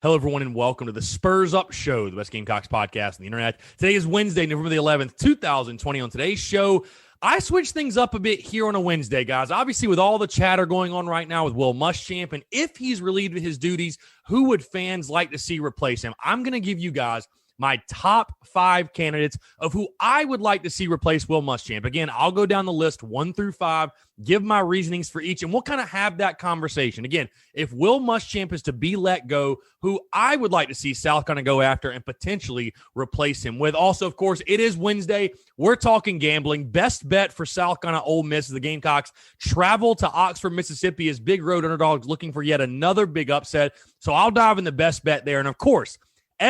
Hello, everyone, and welcome to the Spurs Up Show, the best Gamecocks podcast on the internet. Today is Wednesday, November the 11th, 2020. On today's show, I switched things up a bit here on a Wednesday, guys. Obviously, with all the chatter going on right now with Will Muschamp, and if he's relieved of his duties, who would fans like to see replace him? I'm going to give you guys my top 5 candidates of who I would like to see replace Will Muschamp. Again, I'll go down the list 1 through 5, give my reasonings for each, and we'll kind of have that conversation. Again, if Will Muschamp is to be let go, who I would like to see South Carolina go after and potentially replace him with. Also, of course, it is Wednesday. We're talking gambling. Best bet for South Carolina Ole Miss is the Gamecocks travel to Oxford, Mississippi as big road underdogs looking for yet another big upset. So I'll dive in the best bet there. And of course,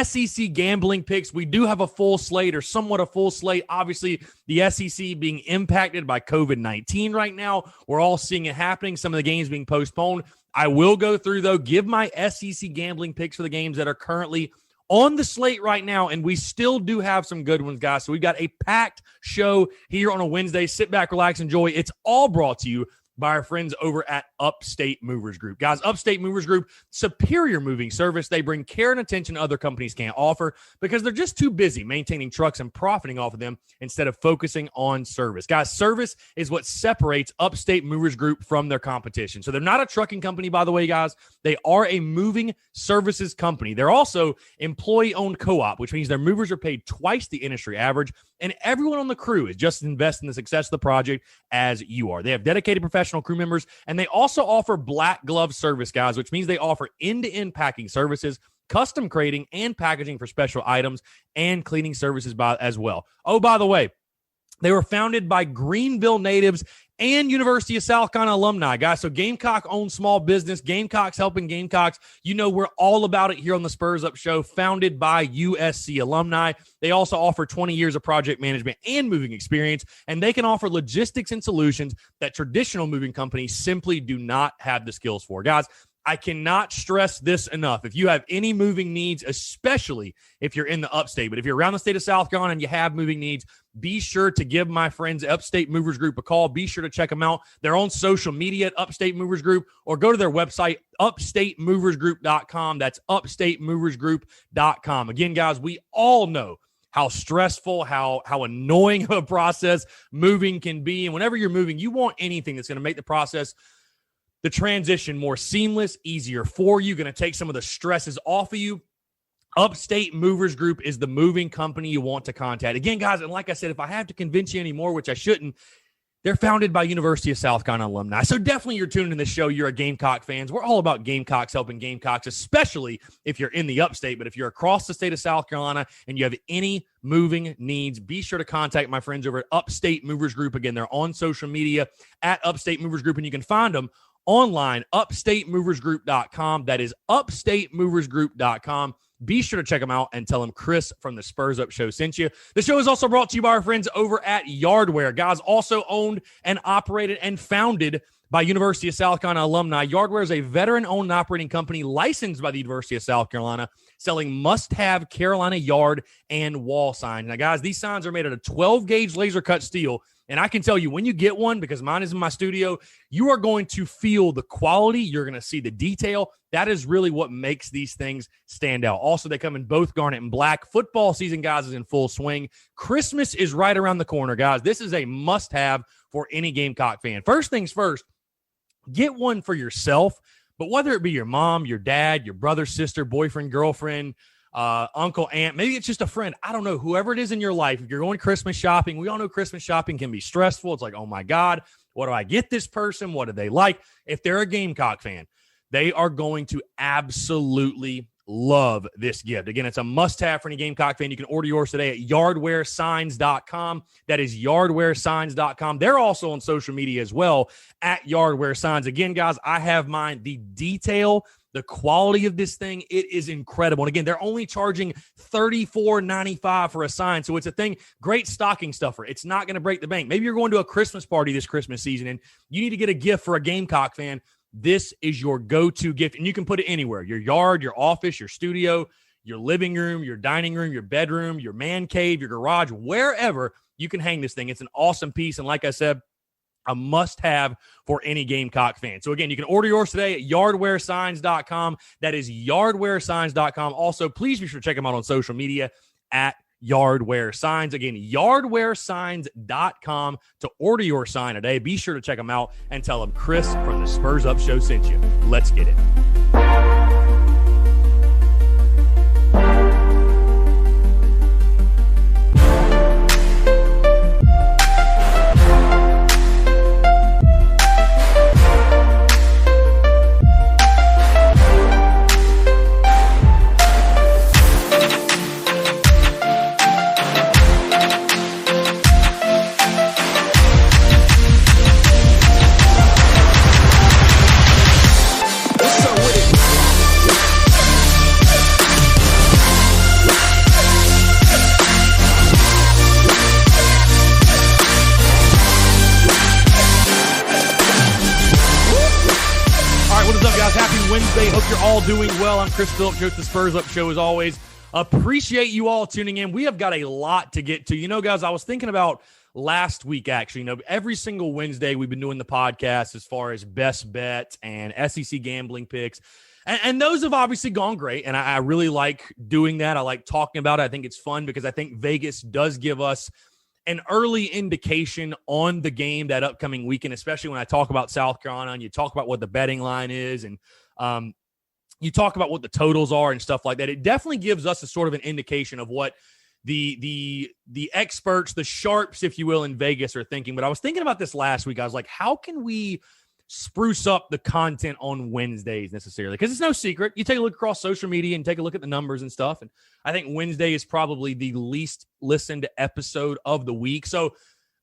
SEC gambling picks. We do have a full slate or somewhat a full slate. Obviously, the SEC being impacted by COVID-19 right now. We're all seeing it happening. Some of the games being postponed. I will go through, though, give my SEC gambling picks for the games that are currently on the slate right now, and we still do have some good ones, guys. So we've got a packed show here on a Wednesday. Sit back, relax, enjoy. It's all brought to you by our friends over at Upstate Movers Group. Guys, Upstate Movers Group, superior moving service. They bring care and attention other companies can't offer because they're just too busy maintaining trucks and profiting off of them instead of focusing on service. Guys, service is what separates Upstate Movers Group from their competition. So they're not a trucking company, by the way, guys. They are a moving services company. They're also employee-owned co-op, which means their movers are paid twice the industry average, and everyone on the crew is just as invested in the success of the project as you are. They have dedicated professional crew members, and they also offer black glove service, guys, which means they offer end-to-end packing services, custom crating and packaging for special items, and cleaning services as well. Oh, by the way, they were founded by Greenville natives and University of South Carolina alumni, guys. So Gamecock-owned small business, Gamecocks helping Gamecocks. You know we're all about it here on the Spurs Up Show, founded by USC alumni. They also offer 20 years of project management and moving experience, and they can offer logistics and solutions that traditional moving companies simply do not have the skills for. Guys, I cannot stress this enough. If you have any moving needs, especially if you're in the upstate, but if you're around the state of South Carolina and you have moving needs, be sure to give my friends Upstate Movers Group a call. Be sure to check them out. They're on social media at Upstate Movers Group, or go to their website, upstatemoversgroup.com. That's upstatemoversgroup.com. Again, guys, we all know how stressful, how annoying of a process moving can be. And whenever you're moving, you want anything that's going to make the transition more seamless, easier for you, going to take some of the stresses off of you. Upstate Movers Group is the moving company you want to contact. Again, guys, and like I said, if I have to convince you anymore, which I shouldn't, they're founded by University of South Carolina alumni. So definitely you're tuning in this show. You're a Gamecock fans. We're all about Gamecocks helping Gamecocks, especially if you're in the upstate. But if you're across the state of South Carolina and you have any moving needs, be sure to contact my friends over at Upstate Movers Group. Again, they're on social media at Upstate Movers Group, and you can find them online, upstatemoversgroup.com. That is upstatemoversgroup.com. Be sure to check them out and tell them Chris from the Spurs Up Show sent you. The show is also brought to you by our friends over at Yardware. Guys, also owned and operated and founded by University of South Carolina alumni. Yardware is a veteran-owned and operating company licensed by the University of South Carolina, selling must-have Carolina yard and wall signs. Now, guys, these signs are made out of 12-gauge laser-cut steel. And I can tell you, when you get one, because mine is in my studio, you are going to feel the quality. You're going to see the detail. That is really what makes these things stand out. Also, they come in both garnet and black. Football season, guys, is in full swing. Christmas is right around the corner, guys. This is a must-have for any Gamecock fan. First things first, get one for yourself. But whether it be your mom, your dad, your brother, sister, boyfriend, girlfriend, uncle, aunt, maybe it's just a friend. I don't know. Whoever it is in your life, if you're going Christmas shopping, we all know Christmas shopping can be stressful. It's like, oh my God, what do I get this person? What do they like? If they're a Gamecock fan, they are going to absolutely love this gift. Again, it's a must-have for any Gamecock fan. You can order yours today at yardwaresigns.com. That is yardwaresigns.com. They're also on social media as well at Yardware Signs. Again, guys, I have mine. The detail, the quality of this thing, it is incredible. And again, they're only charging $34.95 for a sign. So it's a thing, great stocking stuffer. It's not going to break the bank. Maybe you're going to a Christmas party this Christmas season and you need to get a gift for a Gamecock fan. This is your go-to gift, and you can put it anywhere. Your yard, your office, your studio, your living room, your dining room, your bedroom, your man cave, your garage, wherever you can hang this thing. It's an awesome piece, and like I said, A must-have for any Gamecock fan. So, again, you can order yours today at yardwaresigns.com. That is yardwaresigns.com. Also, please be sure to check them out on social media at Yardware Signs. Again, yardwaresigns.com to order your sign today. Be sure to check them out and tell them Chris from the Spurs Up Show sent you. Let's get it. Wednesday. Hope you're all doing well. I'm Chris Phillips, host of the Spurs Up Show as always. Appreciate you all tuning in. We have got a lot to get to. You know, guys, I was thinking about last week, actually. You know, every single Wednesday we've been doing the podcast as far as best bets and SEC gambling picks. And those have obviously gone great. And I really like doing that. I like talking about it. I think it's fun because I think Vegas does give us an early indication on the game that upcoming weekend, especially when I talk about South Carolina and you talk about what the betting line is and you talk about what the totals are and stuff like that. It definitely gives us a sort of an indication of what the experts, the sharps, if you will, in Vegas are thinking. But I was thinking about this last week. I was like, how can we spruce up the content on Wednesdays necessarily? Because it's no secret. You take a look across social media and take a look at the numbers and stuff. And I think Wednesday is probably the least listened episode of the week. So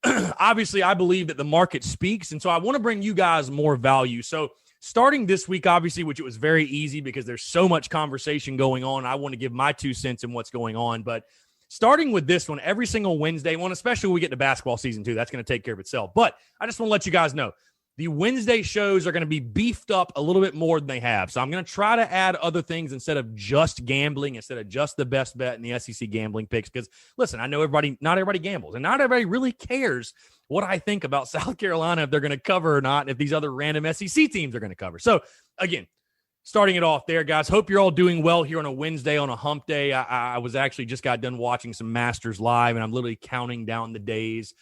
obviously I believe that the market speaks. And so I want to bring you guys more value. So starting this week, obviously, which it was very easy because there's so much conversation going on. I want to give my 2 cents in what's going on. But starting with this one, every single Wednesday, one, especially when we get to basketball season 2, that's going to take care of itself. But I just want to let you guys know, the Wednesday shows are going to be beefed up a little bit more than they have. So I'm going to try to add other things instead of just gambling, instead of just the best bet in the SEC gambling picks. Because, listen, I know not everybody gambles, and not everybody really cares what I think about South Carolina, if they're going to cover or not, and if these other random SEC teams are going to cover. So, again, starting it off there, guys, hope you're all doing well here on a Wednesday, on a hump day. I was actually just got done watching some Masters live, and I'm literally counting down the days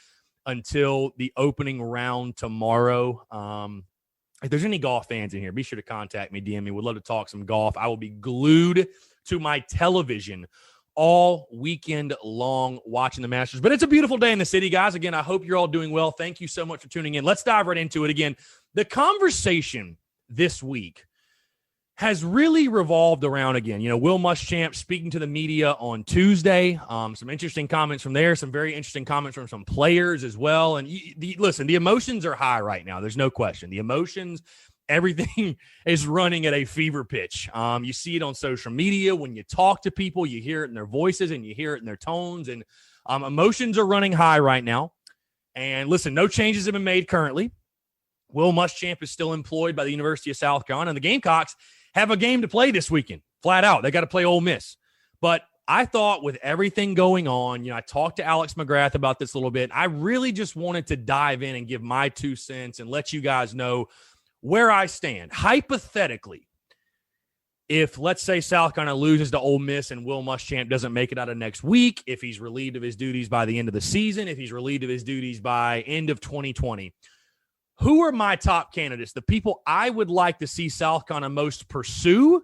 until the opening round tomorrow. If there's any golf fans in here, be sure to contact me, DM me. Would love to talk some golf. I will be glued to my television all weekend long watching the Masters. But it's a beautiful day in the city, guys. Again, I hope you're all doing well. Thank you so much for tuning in. Let's dive right into it. Again, the conversation this week has really revolved around, again, you know, Will Muschamp speaking to the media on Tuesday. Some interesting comments from there, some very interesting comments from some players as well. And listen, the emotions are high right now. There's no question. The emotions, everything is running at a fever pitch. You see it on social media. When you talk to people, you hear it in their voices and you hear it in their tones. And emotions are running high right now. And listen, no changes have been made currently. Will Muschamp is still employed by the University of South Carolina. And the Gamecocks have a game to play this weekend, flat out. They got to play Ole Miss. But I thought with everything going on, you know, I talked to Alex McGrath about this a little bit. I really just wanted to dive in and give my 2 cents and let you guys know where I stand. Hypothetically, if, let's say, South Carolina loses to Ole Miss and Will Muschamp doesn't make it out of next week, if he's relieved of his duties by the end of the season, if he's relieved of his duties by end of 2020, who are my top candidates, the people I would like to see South Carolina most pursue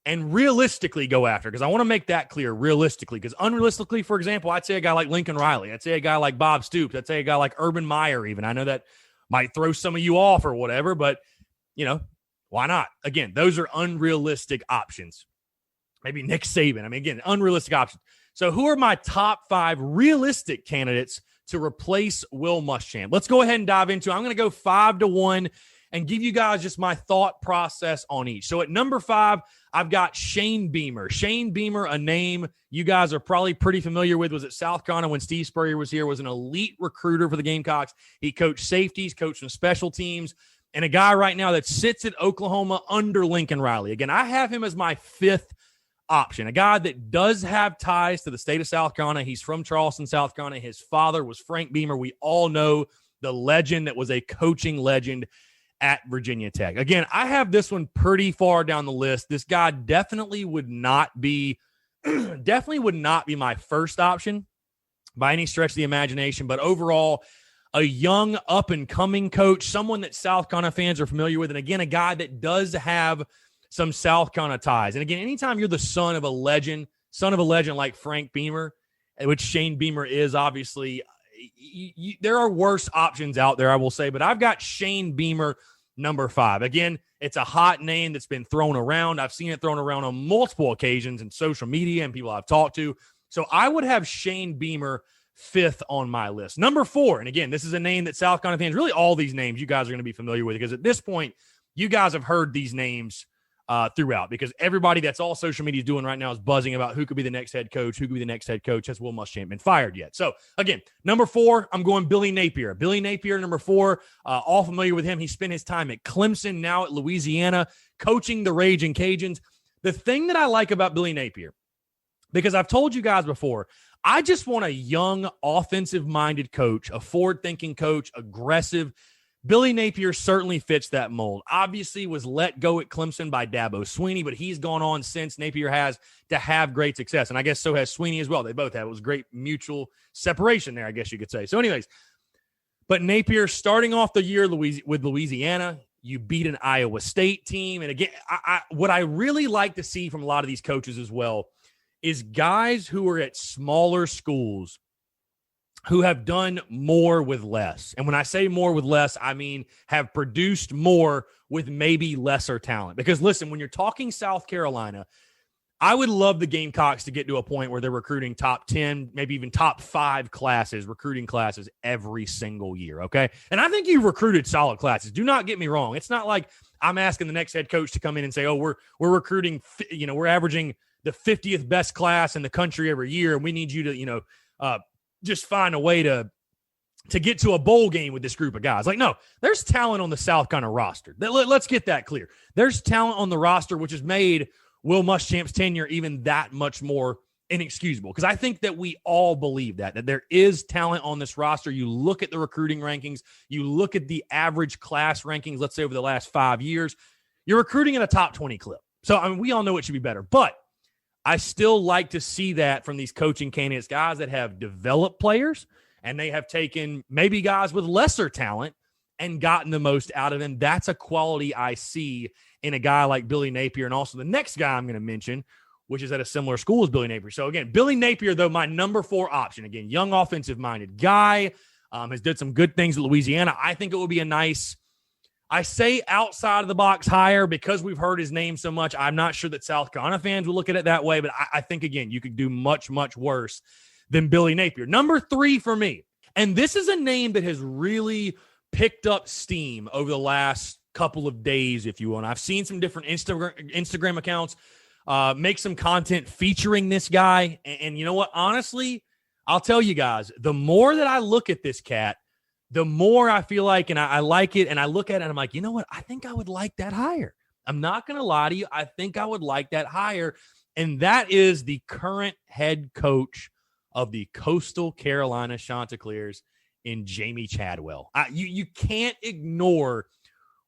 and realistically go after? Because I want to make that clear, realistically. Because unrealistically, for example, I'd say a guy like Lincoln Riley. I'd say a guy like Bob Stoops. I'd say a guy like Urban Meyer even. I know that might throw some of you off or whatever, but, you know, why not? Again, those are unrealistic options. Maybe Nick Saban. I mean, again, unrealistic options. So who are my top 5 realistic candidates to replace Will Muschamp? Let's go ahead and dive into it. I'm going to go 5-1 and give you guys just my thought process on each. So at number 5, I've got Shane Beamer. Shane Beamer, a name you guys are probably pretty familiar with, was at South Carolina when Steve Spurrier was here, was an elite recruiter for the Gamecocks. He coached safeties, coached some special teams, and a guy right now that sits at Oklahoma under Lincoln Riley. Again, I have him as my 5th option, a guy that does have ties to the state of South Carolina. He's from Charleston, South Carolina. His father was Frank Beamer. We all know the legend that was a coaching legend at Virginia Tech. Again, I have this one pretty far down the list. This guy definitely would not be my first option by any stretch of the imagination, but overall, a young up-and-coming coach, someone that South Carolina fans are familiar with, and again, a guy that does have some South Carolina ties. And again, anytime you're the son of a legend like Frank Beamer, which Shane Beamer is, obviously, there are worse options out there, I will say, but I've got Shane Beamer number 5. Again, it's a hot name that's been thrown around. I've seen it thrown around on multiple occasions in social media and people I've talked to. So I would have Shane Beamer 5th on my list. Number 4, and again, this is a name that South Carolina fans, really all these names you guys are going to be familiar with, because at this point, you guys have heard these names throughout, because everybody that's all social media is doing right now is buzzing about who could be the next head coach. Has Will Muschamp been fired yet? So again, number 4, I'm going Billy Napier. Billy Napier, number 4, all familiar with him. He spent his time at Clemson, now at Louisiana, coaching the Raging Cajuns. The thing that I like about Billy Napier, because I've told you guys before, I just want a young, offensive-minded coach, a forward-thinking coach, aggressive. Billy Napier certainly fits that mold. Obviously was let go at Clemson by Dabo Swinney, but he's gone on since. Napier has to have great success, and I guess so has Swinney as well. They both have. It was great mutual separation there, I guess you could say. So anyways, but Napier starting off the year with Louisiana, you beat an Iowa State team. And again, what I really like to see from a lot of these coaches as well is guys who are at smaller schools who have done more with less. And when I say more with less, I mean have produced more with maybe lesser talent. Because listen, when you're talking South Carolina, I would love the Gamecocks to get to a point where they're recruiting top 10, maybe even top 5 recruiting classes every single year, okay? And I think you recruited solid classes. Do not get me wrong. It's not like I'm asking the next head coach to come in and say, oh, we're recruiting, we're averaging the 50th best class in the country every year, and we need you to, just find a way to get to a bowl game with this group of guys. Like, no, there's talent on the South Carolina roster. Let's get that clear. There's talent on the roster, which has made Will Muschamp's tenure even that much more inexcusable. Because I think that we all believe that there is talent on this roster. You look at the recruiting rankings, you look at the average class rankings, let's say over the last 5 years, you're recruiting in a top 20 clip. So, I mean, we all know it should be better. But I still like to see that from these coaching candidates, guys that have developed players, and they have taken maybe guys with lesser talent and gotten the most out of them. That's a quality I see in a guy like Billy Napier. And also the next guy I'm going to mention, which is at a similar school as Billy Napier. So again, Billy Napier, though, my number 4 option. Again, young offensive-minded guy, has did some good things at Louisiana. I think it would be a nice, I say outside of the box hire because we've heard his name so much. I'm not sure that South Carolina fans will look at it that way, but I think, again, you could do much, much worse than Billy Napier. Number 3 for me, and this is a name that has really picked up steam over the last couple of days, if you will. And I've seen some different Instagram accounts make some content featuring this guy. And you know what? Honestly, I'll tell you guys, the more that I look at this cat, the more I feel like, and I like it, and I look at it, and I'm like, you know what? I think I would like that hire. I'm not going to lie to you. I think I would like that hire, and that is the current head coach of the Coastal Carolina Chanticleers in Jamie Chadwell. You can't ignore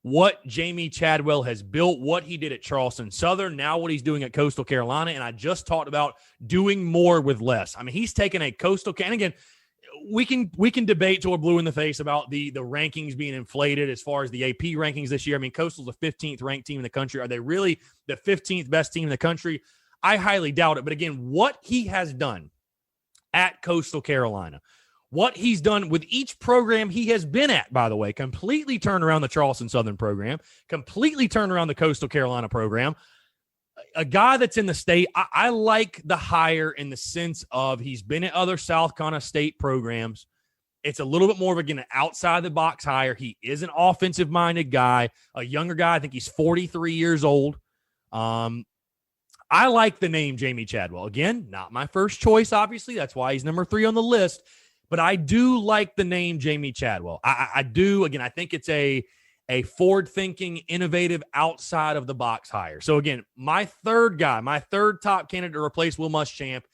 what Jamie Chadwell has built, what he did at Charleston Southern, now what he's doing at Coastal Carolina, and I just talked about doing more with less. I mean, he's taken a Coastal, and again, we can debate till we're blue in the face about the rankings being inflated as far as the AP rankings this year. I mean, Coastal's the 15th ranked team in the country. Are they really the 15th best team in the country? I highly doubt it. But again, what he has done at Coastal Carolina, what he's done with each program he has been at, by the way, completely turned around the Charleston Southern program, completely turned around the Coastal Carolina program. A guy that's in the state, I like the hire in the sense of he's been at other South Carolina State programs. It's a little bit more of, again, an outside-the-box hire. He is an offensive-minded guy, a younger guy. I think he's 43 years old. I like the name Jamie Chadwell. Again, not my first choice, obviously. That's why he's number 3 on the list. But I do like the name Jamie Chadwell. I do. Again, I think it's a forward-thinking, innovative, outside-of-the-box hire. So, again, my third guy, my third top candidate to replace Will Muschamp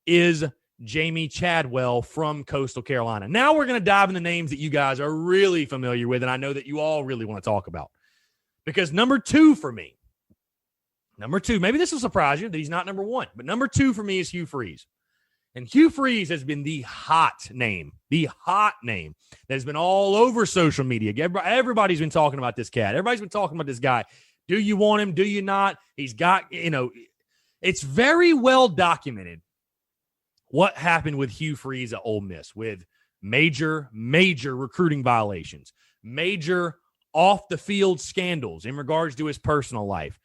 is Jamie Chadwell from Coastal Carolina. Now we're going to dive into names that you guys are really familiar with, and I know that you all really want to talk about. Because number two for me, maybe this will surprise you that he's not number one, but number two for me is Hugh Freeze. And Hugh Freeze has been the hot name that has been all over social media. Everybody's been talking about this cat. Everybody's been talking about this guy. Do you want him? Do you not? He's got, it's very well documented what happened with Hugh Freeze at Ole Miss with major recruiting violations, major off-the-field scandals in regards to his personal life.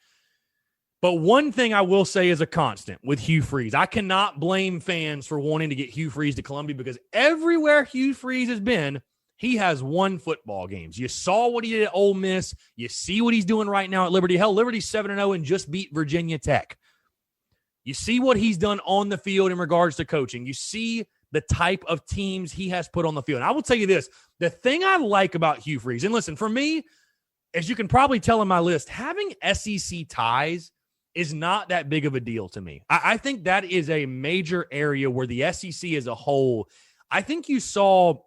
But one thing I will say is a constant with Hugh Freeze. I cannot blame fans for wanting to get Hugh Freeze to Columbia because everywhere Hugh Freeze has been, he has won football games. You saw what he did at Ole Miss. You see what he's doing right now at Liberty. Hell, Liberty's 7-0 and just beat Virginia Tech. You see what he's done on the field in regards to coaching. You see the type of teams he has put on the field. And I will tell you this, the thing I like about Hugh Freeze, and listen, for me, as you can probably tell in my list, having SEC ties is not that big of a deal to me. I think that is a major area where the SEC as a whole, I think you saw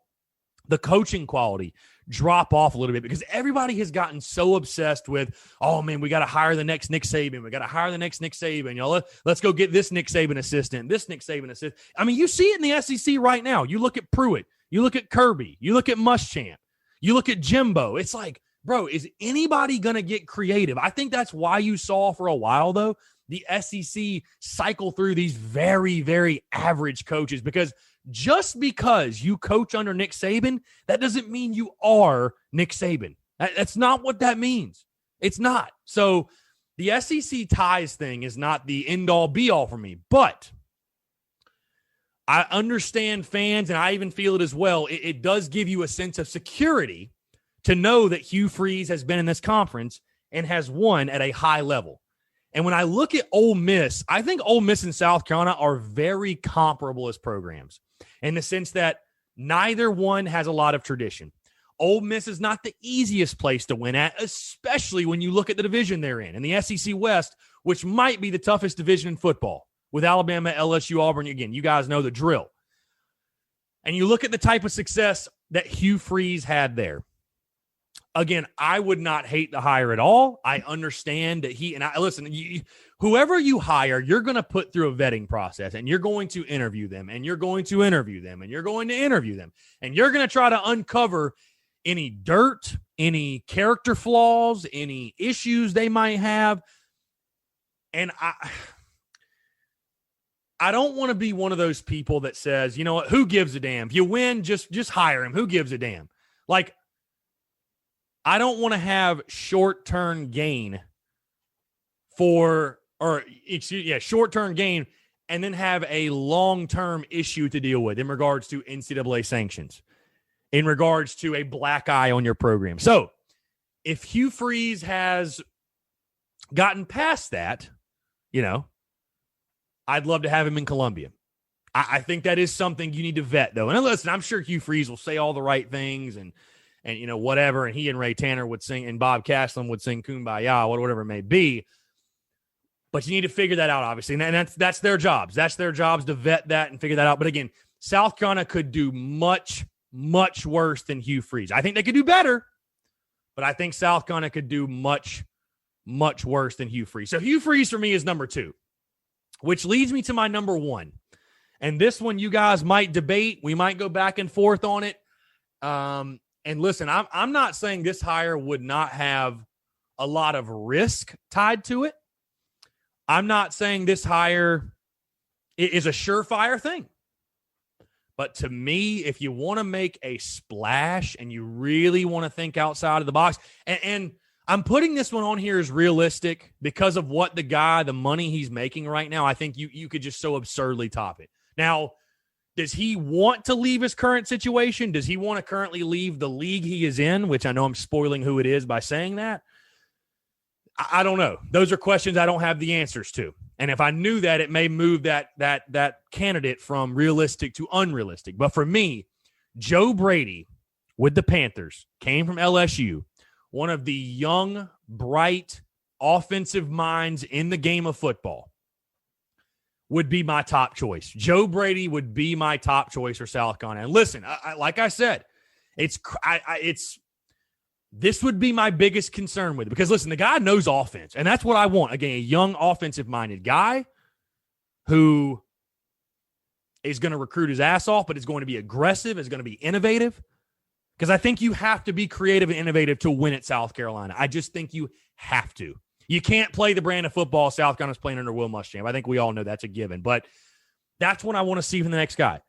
the coaching quality drop off a little bit because everybody has gotten so obsessed with, oh man, we got to hire the next Nick Saban. We got to hire the next Nick Saban. Let's go get this Nick Saban assistant, this Nick Saban assistant. I mean, you see it in the SEC right now. You look at Pruitt, you look at Kirby, you look at Muschamp, you look at Jimbo. It's like, bro, is anybody going to get creative? I think that's why you saw for a while, though, the SEC cycle through these very, very average coaches because just because you coach under Nick Saban, that doesn't mean you are Nick Saban. That's not what that means. It's not. So the SEC ties thing is not the end-all, be-all for me, but I understand fans, and I even feel it as well. It does give you a sense of security to know that Hugh Freeze has been in this conference and has won at a high level. And when I look at Ole Miss, I think Ole Miss and South Carolina are very comparable as programs in the sense that neither one has a lot of tradition. Ole Miss is not the easiest place to win at, especially when you look at the division they're in the SEC West, which might be the toughest division in football with Alabama, LSU, Auburn. Again, you guys know the drill. And you look at the type of success that Hugh Freeze had there. Again, I would not hate the hire at all. I understand that whoever you hire, you're going to put through a vetting process and you're going to interview them and you're going to interview them and you're going to interview them and you're going to try to uncover any dirt, any character flaws, any issues they might have. And I don't want to be one of those people that says, you know what, who gives a damn? If you win, just hire him. Who gives a damn? Like, I don't want to have short-term gain short-term gain and then have a long-term issue to deal with in regards to NCAA sanctions, in regards to a black eye on your program. So if Hugh Freeze has gotten past that, I'd love to have him in Columbia. I think that is something you need to vet, though. And listen, I'm sure Hugh Freeze will say all the right things and whatever, and he and Ray Tanner would sing, and Bob Castlin would sing Kumbaya, whatever it may be. But you need to figure that out, obviously, and that's their jobs. That's their jobs to vet that and figure that out. But again, South Carolina could do much, much worse than Hugh Freeze. I think they could do better, but I think South Carolina could do much, much worse than Hugh Freeze. So Hugh Freeze for me is number two, which leads me to my number one. And this one you guys might debate. We might go back and forth on it. And listen, I'm not saying this hire would not have a lot of risk tied to it. I'm not saying this hire is a surefire thing. But to me, if you want to make a splash and you really want to think outside of the box, and I'm putting this one on here as realistic because of what the money he's making right now, I think you could just so absurdly top it. Now, does he want to leave his current situation? Does he want to currently leave the league he is in, which I know I'm spoiling who it is by saying that? I don't know. Those are questions I don't have the answers to. And if I knew that, it may move that candidate from realistic to unrealistic. But for me, Joe Brady with the Panthers came from LSU, one of the young, bright, offensive minds in the game of football. would be my top choice. Joe Brady would be my top choice for South Carolina. And listen, like I said, this would be my biggest concern with it because, listen, the guy knows offense, and that's what I want. Again, a young offensive-minded guy who is going to recruit his ass off, but is going to be aggressive, is going to be innovative, because I think you have to be creative and innovative to win at South Carolina. I just think you have to. You can't play the brand of football South Carolina's playing under Will Muschamp. I think we all know that's a given, but that's what I want to see from the next guy.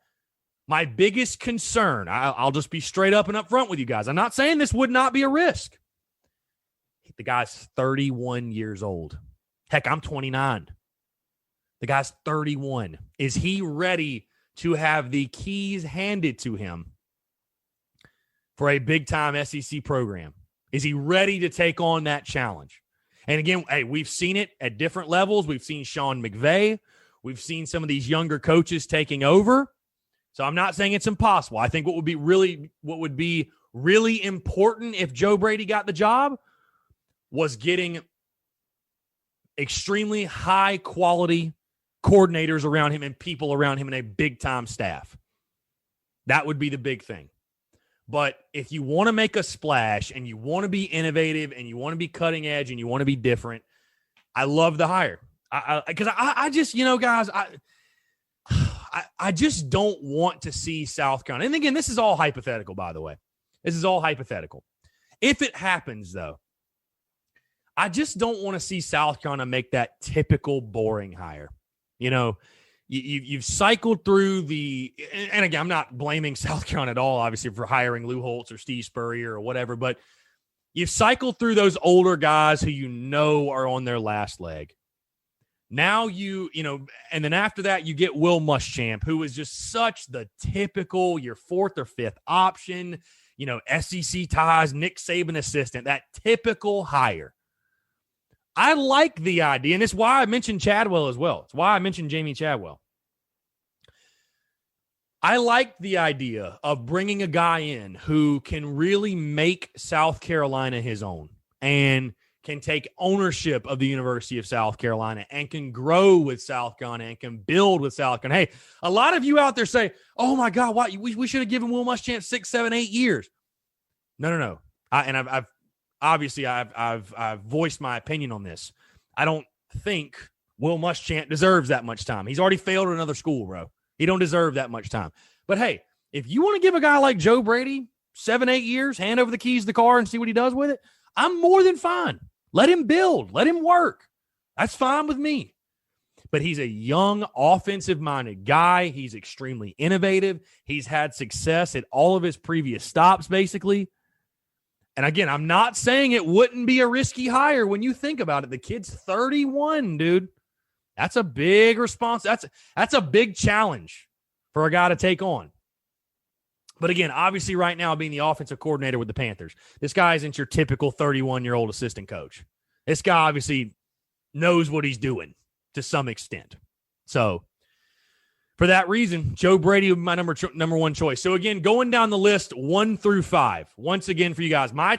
My biggest concern, I'll just be straight up and up front with you guys. I'm not saying this would not be a risk. The guy's 31 years old. Heck, I'm 29. The guy's 31. Is he ready to have the keys handed to him for a big-time SEC program? Is he ready to take on that challenge? And again, hey, we've seen it at different levels. We've seen Sean McVay. We've seen some of these younger coaches taking over. So I'm not saying it's impossible. I think what would be really important if Joe Brady got the job was getting extremely high-quality coordinators around him and people around him and a big-time staff. That would be the big thing. But if you want to make a splash and you want to be innovative and you want to be cutting edge and you want to be different, I love the hire. Because I just, guys, I just don't want to see South Carolina. And again, this is all hypothetical, by the way. This is all hypothetical. If it happens, though, I just don't want to see South Carolina make that typical boring hire. You've cycled through and again, I'm not blaming South Carolina at all, obviously, for hiring Lou Holtz or Steve Spurrier or whatever, but you've cycled through those older guys who are on their last leg. Now and then after that, you get Will Muschamp, who is just such the typical, your fourth or fifth option, SEC ties, Nick Saban assistant, that typical hire. I like the idea, and it's why I mentioned Chadwell as well. It's why I mentioned Jamie Chadwell. I like the idea of bringing a guy in who can really make South Carolina his own and can take ownership of the University of South Carolina and can grow with South Carolina and can build with South Carolina. Hey, a lot of you out there say, oh, my God, we should have given Will Muschamp 6, 7, 8 years. No. I've voiced my opinion on this. I don't think Will Muschamp deserves that much time. He's already failed at another school, bro. He don't deserve that much time. But, hey, if you want to give a guy like Joe Brady 7, 8 years, hand over the keys to the car and see what he does with it, I'm more than fine. Let him build. Let him work. That's fine with me. But he's a young, offensive-minded guy. He's extremely innovative. He's had success at all of his previous stops, basically. And again, I'm not saying it wouldn't be a risky hire when you think about it. The kid's 31, dude. That's a big response. That's a big challenge for a guy to take on. But again, obviously right now being the offensive coordinator with the Panthers, this guy isn't your typical 31-year-old assistant coach. This guy obviously knows what he's doing to some extent. So for that reason, Joe Brady would be my number one choice. So again, going down the list 1 through 5. Once again for you guys, my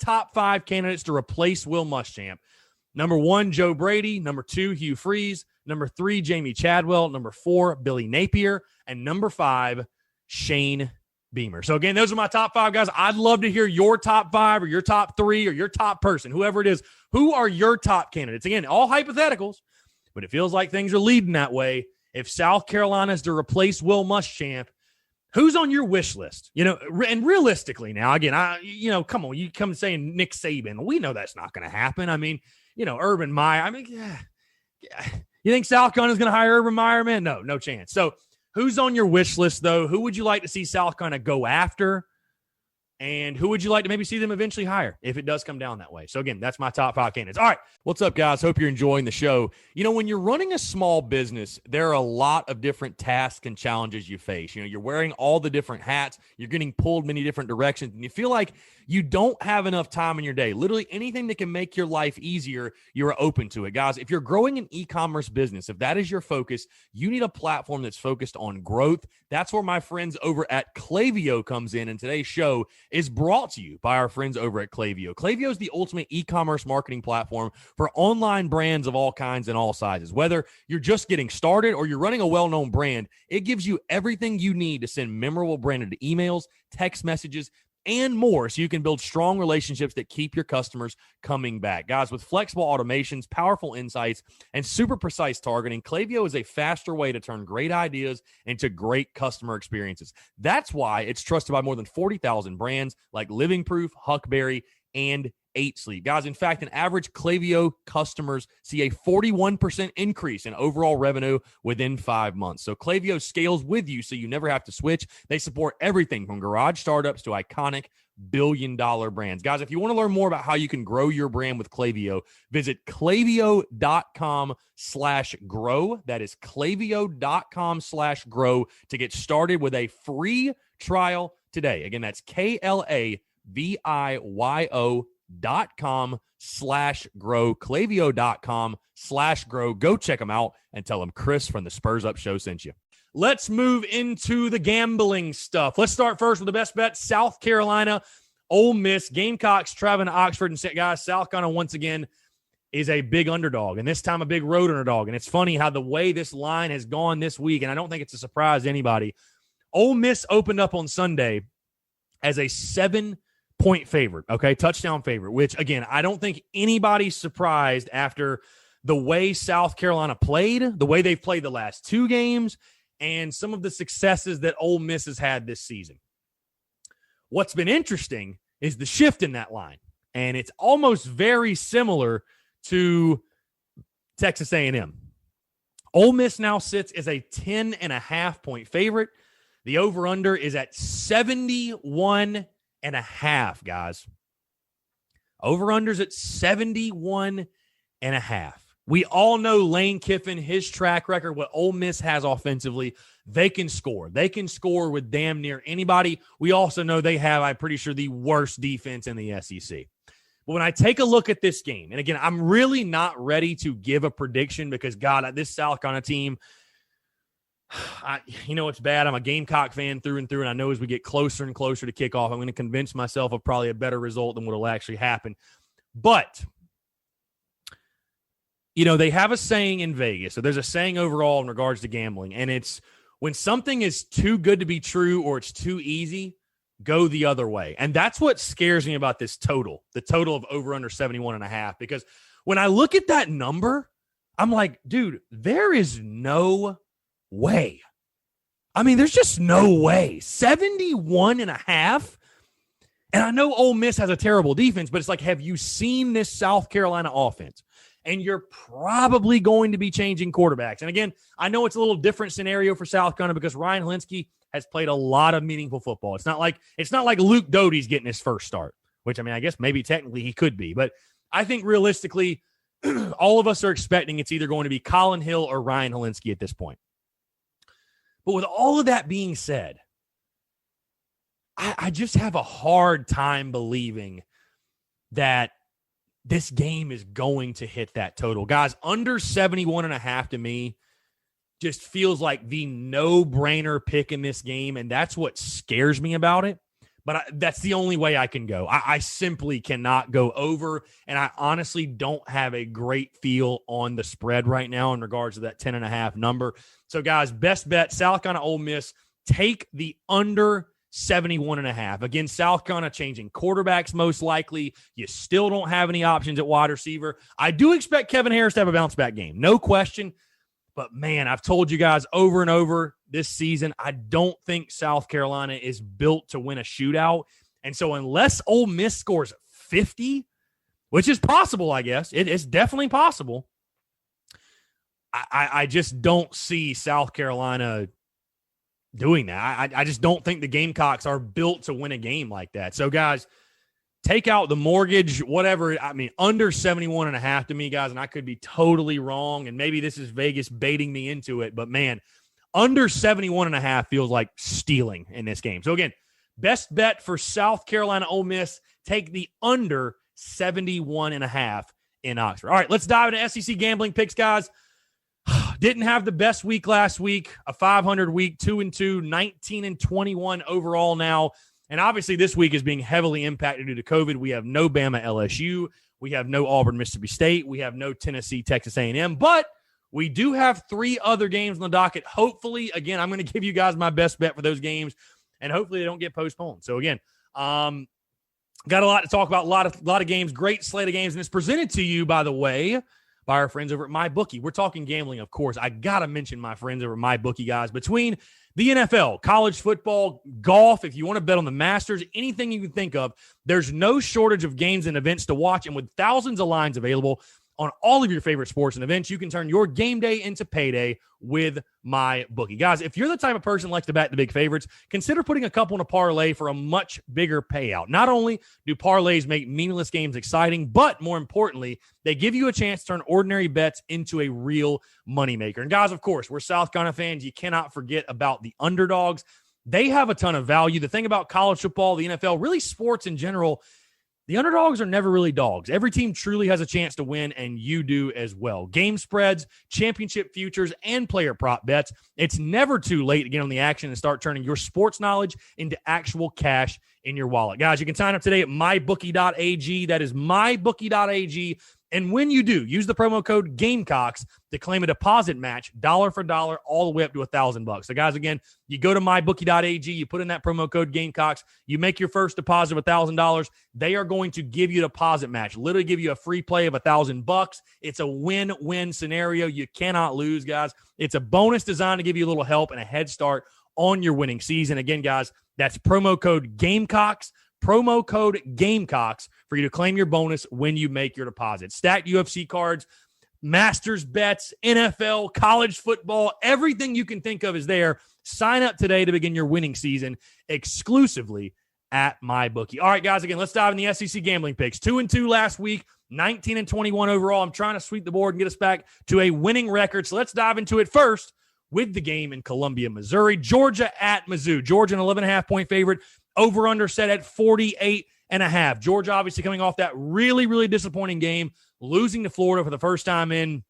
top 5 candidates to replace Will Muschamp. Number 1, Joe Brady. Number 2, Hugh Freeze. Number 3, Jamie Chadwell. Number 4, Billy Napier. And number 5, Shane Beamer. So again, those are my top 5 guys. I'd love to hear your top 5 or your top 3 or your top person, whoever it is. Who are your top candidates? Again, all hypotheticals, but it feels like things are leading that way. If South Carolina is to replace Will Muschamp, who's on your wish list? And realistically now, again, come on, you come saying Nick Saban. We know that's not going to happen. I mean, Urban Meyer. You think South Carolina is going to hire Urban Meyer, man? No chance. So who's on your wish list, though? Who would you like to see South Carolina go after? And who would you like to maybe see them eventually hire if it does come down that way? So, again, that's my top 5 candidates. All right. What's up, guys? Hope you're enjoying the show. When you're running a small business, there are a lot of different tasks and challenges you face. You're wearing all the different hats. You're getting pulled many different directions, and you feel like you don't have enough time in your day. Literally anything that can make your life easier, you're open to it. Guys, if you're growing an e-commerce business, if that is your focus, you need a platform that's focused on growth. That's where my friends over at Klaviyo comes in today's show. is brought to you by our friends over at Klaviyo. Klaviyo is the ultimate e-commerce marketing platform for online brands of all kinds and all sizes. Whether you're just getting started or you're running a well-known brand, it gives you everything you need to send memorable branded emails, text messages, and more, so you can build strong relationships that keep your customers coming back. Guys, with flexible automations, powerful insights, and super precise targeting, Klaviyo is a faster way to turn great ideas into great customer experiences. That's why it's trusted by more than 40,000 brands like Living Proof, Huckberry, and 8 Sleep. Guys, in fact, an average Klaviyo customers see a 41% increase in overall revenue within 5 months. So Klaviyo scales with you so you never have to switch. They support everything from garage startups to iconic billion-dollar brands. Guys, if you want to learn more about how you can grow your brand with Klaviyo, visit klaviyo.com/grow. That is klaviyo.com/grow to get started with a free trial today. Again, that's klaviyo.com/grow, klaviyo.com/grow. Go check them out and tell them Chris from the Spurs Up Show sent you. Let's move into the gambling stuff. Let's start first with the best bet, South Carolina, Ole Miss. Gamecocks traveling to Oxford. And guys, South Carolina once again is a big underdog, and this time a big road underdog. And it's funny how the way this line has gone this week, and I don't think it's a surprise to anybody. Ole Miss opened up on Sunday as a 7-point favorite, okay, touchdown favorite, which, again, I don't think anybody's surprised after the way South Carolina played, the way they've played the last 2 games, and some of the successes that Ole Miss has had this season. What's been interesting is the shift in that line, and it's almost very similar to Texas A&M. Ole Miss now sits as a 10.5-point favorite. The over-under is at 71.5, guys. Over-under's at 71.5. We all know Lane Kiffin, his track record, what Ole Miss has offensively. They can score. They can score with damn near anybody. We also know they have, I'm pretty sure, the worst defense in the SEC. But when I take a look at this game, and again, I'm really not ready to give a prediction because, God, this South Carolina team, it's bad. I'm a Gamecock fan through and through, and I know as we get closer and closer to kickoff, I'm going to convince myself of probably a better result than what will actually happen. But they have a saying in Vegas. So there's a saying overall in regards to gambling, and it's when something is too good to be true or it's too easy, go the other way. And that's what scares me about this total, the total of over under 71.5, because when I look at that number, I'm like, dude, there is no way. I mean, there's just no way. 71.5. And I know Ole Miss has a terrible defense, but it's like, have you seen this South Carolina offense? And you're probably going to be changing quarterbacks. And again, I know it's a little different scenario for South Carolina because Ryan Holinsky has played a lot of meaningful football. It's not like Luke Doty's getting his first start, which, I mean, I guess maybe technically he could be. But I think realistically, all of us are expecting it's either going to be Colin Hill or Ryan Holinsky at this point. But with all of that being said, I just have a hard time believing that this game is going to hit that total. Guys, under 71.5 to me just feels like the no-brainer pick in this game, and that's what scares me about it. But that's the only way I can go. I simply cannot go over, and I honestly don't have a great feel on the spread right now in regards to that 10.5 number. So, guys, best bet, South Carolina, Ole Miss, take the under 71.5. Again, South Carolina changing quarterbacks most likely. You still don't have any options at wide receiver. I do expect Kevin Harris to have a bounce-back game, no question. But, man, I've told you guys over and over this season, I don't think South Carolina is built to win a shootout. And so unless Ole Miss scores 50, which is possible, I guess, it's definitely possible, I just don't see South Carolina doing that. I just don't think the Gamecocks are built to win a game like that. So, guys, take out the mortgage, whatever. I mean, under 71.5 to me, guys, and I could be totally wrong, and maybe this is Vegas baiting me into it, but, man, under 71.5 feels like stealing in this game. So, again, best bet for South Carolina, Ole Miss, take the under 71.5 in Oxford. All right, let's dive into SEC gambling picks, guys. Didn't have the best week last week, a 500 week, 2-2, 19-21 overall now. And obviously this week is being heavily impacted due to COVID. We have no Bama LSU. We have no Auburn Mississippi State. We have no Tennessee Texas A&M. But we do have 3 other games on the docket. Hopefully, again, I'm going to give you guys my best bet for those games, and hopefully they don't get postponed. So, again, got a lot to talk about, a lot of games, great slate of games, and it's presented to you, by the way, by our friends over at MyBookie. We're talking gambling, of course. I got to mention my friends over at MyBookie, guys. Between the NFL, college football, golf, if you want to bet on the Masters, anything you can think of, there's no shortage of games and events to watch, and with thousands of lines available on all of your favorite sports and events, you can turn your game day into payday with MyBookie. Guys, if you're the type of person who likes to bet the big favorites, consider putting a couple in a parlay for a much bigger payout. Not only do parlays make meaningless games exciting, but more importantly, they give you a chance to turn ordinary bets into a real moneymaker. And guys, of course, we're South Carolina fans. You cannot forget about the underdogs. They have a ton of value. The thing about college football, the NFL, really sports in general, the underdogs are never really dogs. Every team truly has a chance to win, and you do as well. Game spreads, championship futures, and player prop bets. It's never too late to get on the action and start turning your sports knowledge into actual cash in your wallet. Guys, you can sign up today at mybookie.ag. That is mybookie.ag. And when you do, use the promo code Gamecocks to claim a deposit match, dollar for dollar, all the way up to $1,000. So, guys, again, you go to mybookie.ag, you put in that promo code Gamecocks, you make your first deposit of $1,000. They are going to give you a deposit match, literally give you a free play of $1,000. It's a win-win scenario. You cannot lose, guys. It's a bonus designed to give you a little help and a head start on your winning season. Again, guys, that's promo code Gamecocks. Promo code Gamecocks for you to claim your bonus when you make your deposit. Stacked UFC cards, Masters bets, NFL, college football, everything you can think of is there. Sign up today to begin your winning season exclusively at MyBookie. All right, guys, again, let's dive in the SEC gambling picks. 2-2 last week, 19-21 overall. I'm trying to sweep the board and get us back to a winning record. So let's dive into it first with the game in Columbia, Missouri. Georgia at Mizzou. Georgia, an 11.5-point favorite. Over-under set at 48.5. Georgia obviously coming off that really, really disappointing game, losing to Florida for the first time in,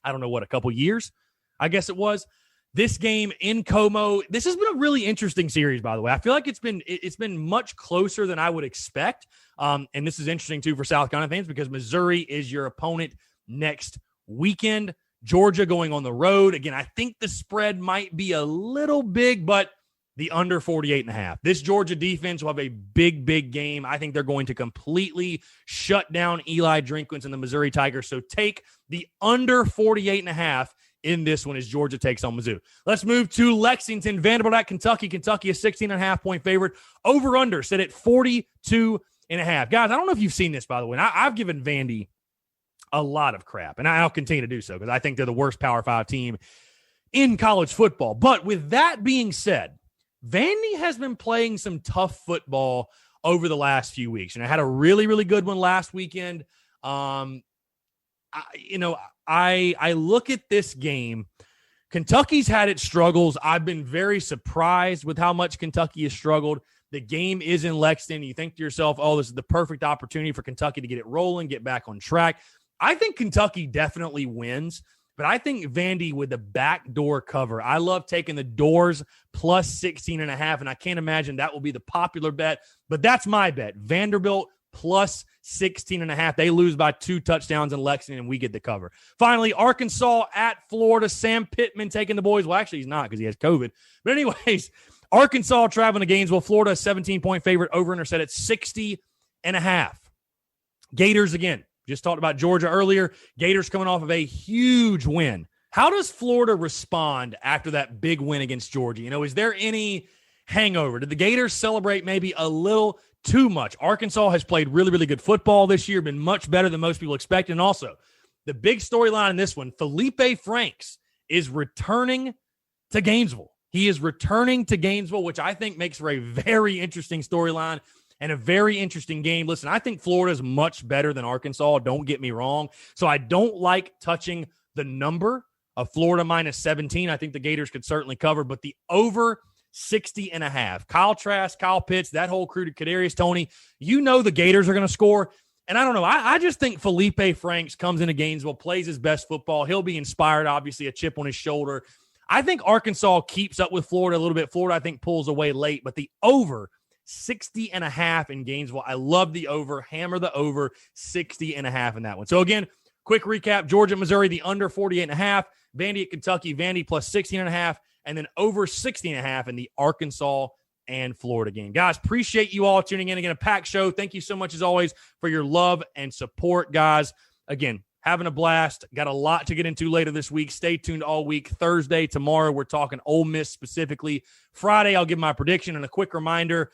I don't know what, a couple years, I guess it was. This game in Como, this has been a really interesting series, by the way. I feel like it's been much closer than I would expect. And this is interesting, too, for South Carolina fans because Missouri is your opponent next weekend. Georgia going on the road. Again, I think the spread might be a little big, but the under 48.5. This Georgia defense will have a big, big game. I think they're going to completely shut down Eli Drinkwitz and the Missouri Tigers. So take the under 48.5 in this one as Georgia takes on Mizzou. Let's move to Lexington. Vanderbilt at Kentucky. Kentucky, a 16.5-point favorite. Over-under set at 42.5. Guys, I don't know if you've seen this, by the way. I've given Vandy a lot of crap, and I'll continue to do so because I think they're the worst Power 5 team in college football. But with that being said, Vandy has been playing some tough football over the last few weeks, and I had a really, really good one last weekend. I look at this game. Kentucky's had its struggles. I've been very surprised with how much Kentucky has struggled. The game is in Lexington. You think to yourself, oh, this is the perfect opportunity for Kentucky to get it rolling, get back on track. I think Kentucky definitely wins. But I think Vandy with the backdoor cover. I love taking the doors plus 16.5, and I can't imagine that will be the popular bet. But that's my bet. Vanderbilt plus 16.5. They lose by 2 touchdowns in Lexington, and we get the cover. Finally, Arkansas at Florida. Sam Pittman taking the boys. Well, actually, he's not because he has COVID. But anyways, Arkansas traveling to Gainesville. Florida, 17-point favorite. Over-under set at 60.5. Gators again. Just talked about Georgia earlier. Gators coming off of a huge win. How does Florida respond after that big win against Georgia? Is there any hangover? Did the Gators celebrate maybe a little too much? Arkansas has played really, really good football this year, been much better than most people expected. And also, the big storyline in this one, Felipe Franks is returning to Gainesville. He is returning to Gainesville, which I think makes for a very interesting storyline and a very interesting game. Listen, I think Florida is much better than Arkansas. Don't get me wrong. So I don't like touching the number of Florida minus 17. I think the Gators could certainly cover, but the over 60.5. Kyle Trask, Kyle Pitts, that whole crew to Kadarius Toney. The Gators are going to score. And I don't know. I just think Felipe Franks comes into Gainesville, plays his best football. He'll be inspired, obviously, a chip on his shoulder. I think Arkansas keeps up with Florida a little bit. Florida, I think, pulls away late, but the over 60.5 in Gainesville. I love the over. Hammer the over 60.5 in that one. So again, quick recap: Georgia, Missouri, the under 48.5. Vandy at Kentucky, Vandy plus 16.5, and then over 60.5 in the Arkansas and Florida game. Guys, appreciate you all tuning in. Again, a packed show. Thank you so much, as always, for your love and support, guys. Again, having a blast. Got a lot to get into later this week. Stay tuned all week. Thursday, tomorrow, we're talking Ole Miss specifically. Friday, I'll give my prediction. And a quick reminder,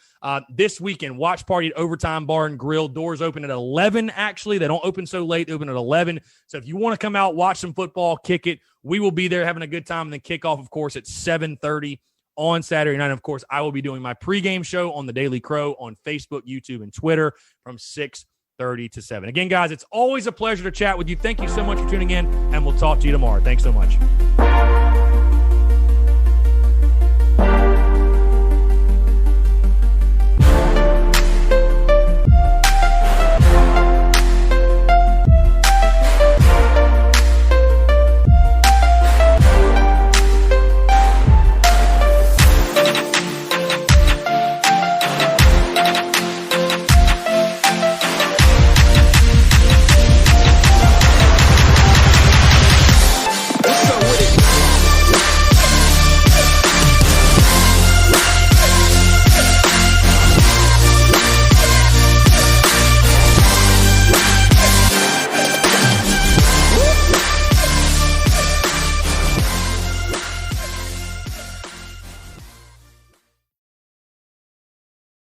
this weekend, watch party at Overtime Bar and Grill. Doors open at 11, actually. They don't open so late. They open at 11. So if you want to come out, watch some football, kick it, we will be there having a good time. And then kickoff, of course, at 7:30 on Saturday night. And, of course, I will be doing my pregame show on the Daily Crow on Facebook, YouTube, and Twitter from 6:30 to 7. Again, guys, it's always a pleasure to chat with you. Thank you so much for tuning in, and we'll talk to you tomorrow. Thanks so much.